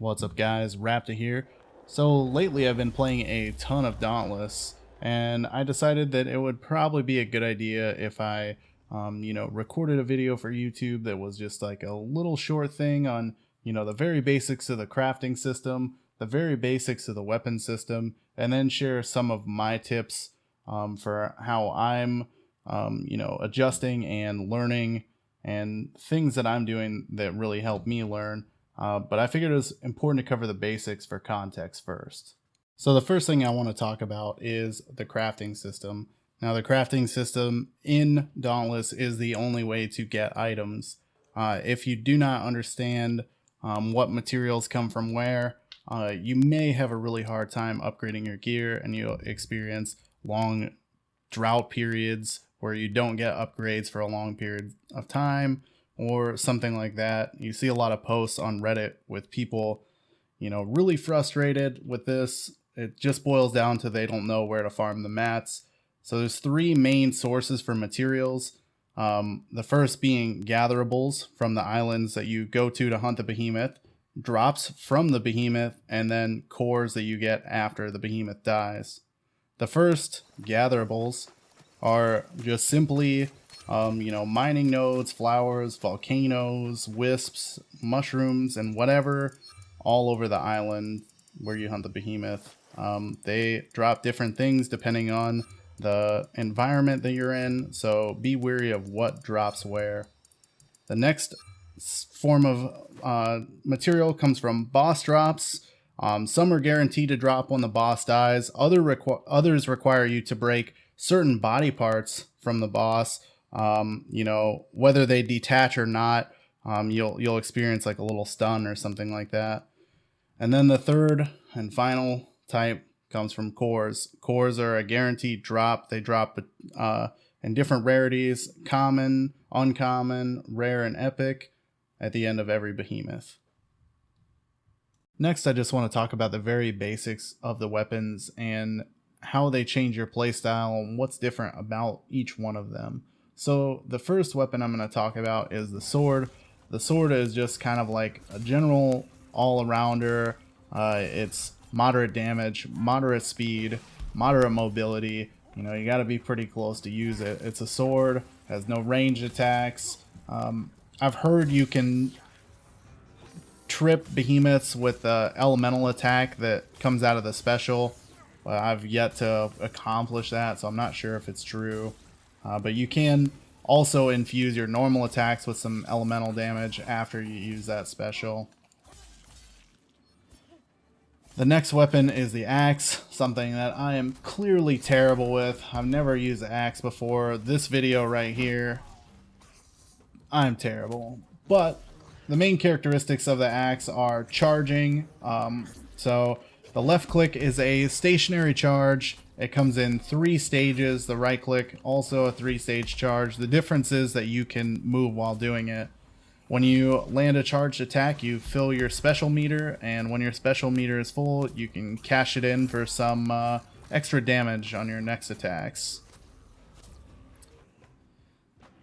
What's up guys, Raptor here. So lately I've been playing a ton of Dauntless, and I decided that it would probably be a good idea if I recorded a video for YouTube that was just like a little short thing on the very basics of the crafting system, the very basics of the weapon system, and then share some of my tips for how I'm adjusting and learning and things that I'm doing that really help me learn. But I figured it was important to cover the basics for context first. So the first thing I want to talk about is the crafting system. Now the crafting system in Dauntless is the only way to get items. If you do not understand what materials come from where, you may have a really hard time upgrading your gear, and you'll experience long drought periods where you don't get upgrades for a long period of time, or something like that. You see a lot of posts on Reddit with people, really frustrated with this. It just boils down to they don't know where to farm the mats. So there's three main sources for materials. The first being gatherables from the islands that you go to hunt the behemoth, drops from the behemoth, and then cores that you get after the behemoth dies. The first, gatherables, are just simply mining nodes, flowers, volcanoes, wisps, mushrooms, and whatever all over the island where you hunt the behemoth. They drop different things depending on the environment that you're in, so be wary of what drops where. The next form of material comes from boss drops. Some are guaranteed to drop when the boss dies. Others require you to break certain body parts from the boss. Whether they detach or not, you'll experience like a little stun or something like that. And then the third and final type comes from cores. Cores are a guaranteed drop. They drop in different rarities: common, uncommon, rare, and epic at the end of every behemoth. Next, I just want to talk about the very basics of the weapons and how they change your playstyle and what's different about each one of them. So the first weapon I'm going to talk about is the sword. The sword is just kind of like a general all-arounder. It's moderate damage, moderate speed, moderate mobility. You got to be pretty close to use it. It's a sword, has no ranged attacks. I've heard you can trip behemoths with the elemental attack that comes out of the special. I've yet to accomplish that, so I'm not sure if it's true. But you can also infuse your normal attacks with some elemental damage after you use that special. The next weapon is the axe, something that I am clearly terrible with. I've never used the axe before. This video right here, I'm terrible. But the main characteristics of the axe are charging. So the left click is a stationary charge. It comes in 3 stages. The right click, also a 3-stage charge. The difference is that you can move while doing it. When you land a charged attack, you fill your special meter, and when your special meter is full, you can cash it in for some extra damage on your next attacks.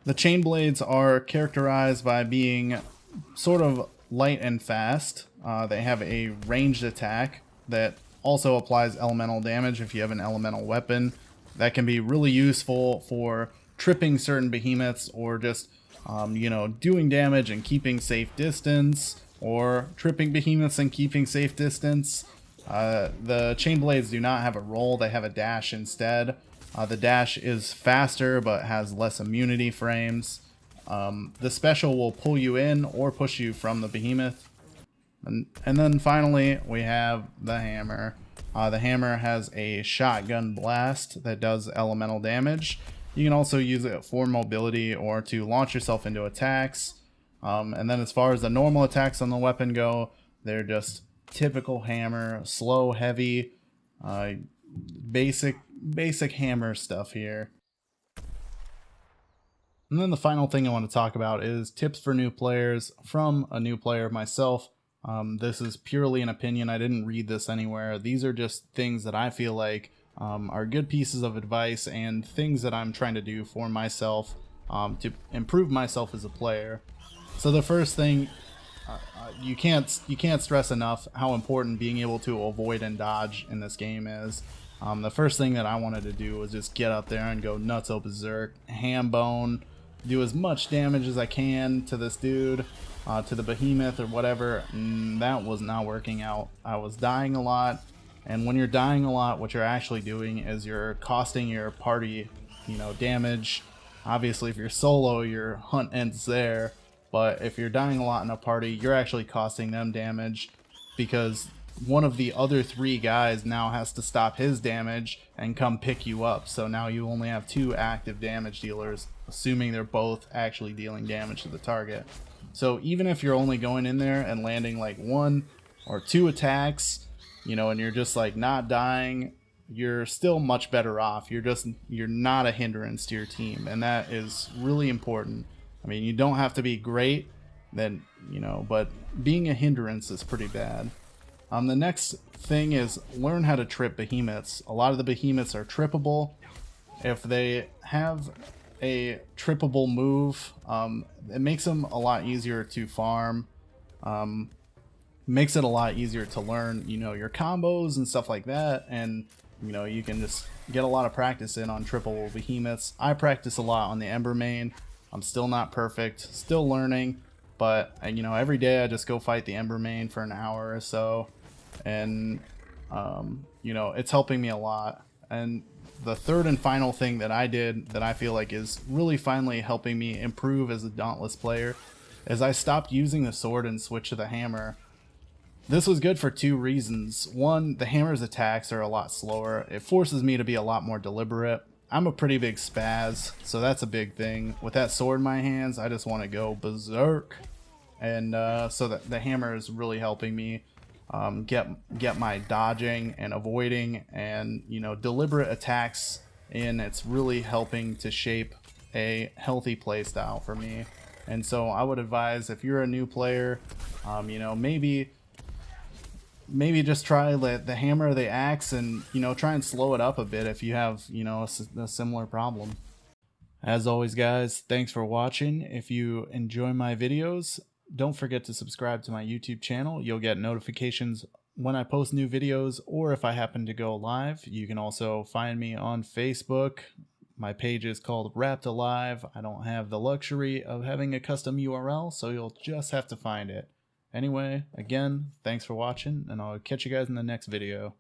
The chain blades are characterized by being sort of light and fast. They have a ranged attack that also applies elemental damage if you have an elemental weapon. That can be really useful for tripping certain behemoths, or just doing damage and keeping safe distance, or tripping behemoths and keeping safe distance. The chain blades do not have a roll, they have a dash instead. The dash is faster but has less immunity frames. The special will pull you in or push you from the behemoth. And then finally we have the hammer. The hammer has a shotgun blast that does elemental damage. You can also use it for mobility or to launch yourself into attacks. And then as far as the normal attacks on the weapon go, they're just typical hammer, slow, heavy, basic hammer stuff here. And then the final thing I want to talk about is tips for new players from a new player myself. This is purely an opinion. I didn't read this anywhere. These are just things that I feel like are good pieces of advice and things that I'm trying to do for myself to improve myself as a player. So the first thing you can't stress enough how important being able to avoid and dodge in this game is. The first thing that I wanted to do was just get up there and go nutso berserk, ham bone, do as much damage as I can to this dude, to the behemoth or whatever. That was not working out. I was dying a lot, and when you're dying a lot, what you're actually doing is you're costing your party, damage. Obviously, if you're solo, your hunt ends there. But if you're dying a lot in a party, you're actually costing them damage because one of the other 3 guys now has to stop his damage and come pick you up. So now you only have 2 active damage dealers, assuming they're both actually dealing damage to the target. So even if you're only going in there and landing like 1 or 2 attacks, and you're just like not dying, you're still much better off. You're not a hindrance to your team, and that is really important. I mean, you don't have to be great, then, but being a hindrance is pretty bad. The next thing is learn how to trip behemoths. A lot of the behemoths are trippable. If they have a trippable move, it makes them a lot easier to farm. Makes it a lot easier to learn, your combos and stuff like that, and you can just get a lot of practice in on trippable behemoths. I practice a lot on the Ember main. I'm still not perfect, still learning, but every day I just go fight the Ember main for an hour or so, and it's helping me a lot. And the third and final thing that I did that I feel like is really finally helping me improve as a Dauntless player is I stopped using the sword and switched to the hammer. This was good for 2 reasons. One, the hammer's attacks are a lot slower. It forces me to be a lot more deliberate. I'm a pretty big spaz, so that's a big thing. With that sword in my hands, I just want to go berserk. And so that the hammer is really helping me get my dodging and avoiding and deliberate attacks in. It's really helping to shape a healthy playstyle for me. And so I would advise, if you're a new player, maybe just try the hammer or the axe and try and slow it up a bit if you have a similar problem. As always, guys, thanks for watching. If you enjoy my videos, don't forget to subscribe to my YouTube channel. You'll get notifications when I post new videos, or if I happen to go live. You can also find me on Facebook. My page is called Wrapped Alive. I don't have the luxury of having a custom URL, so you'll just have to find it. Anyway, again, thanks for watching, and I'll catch you guys in the next video.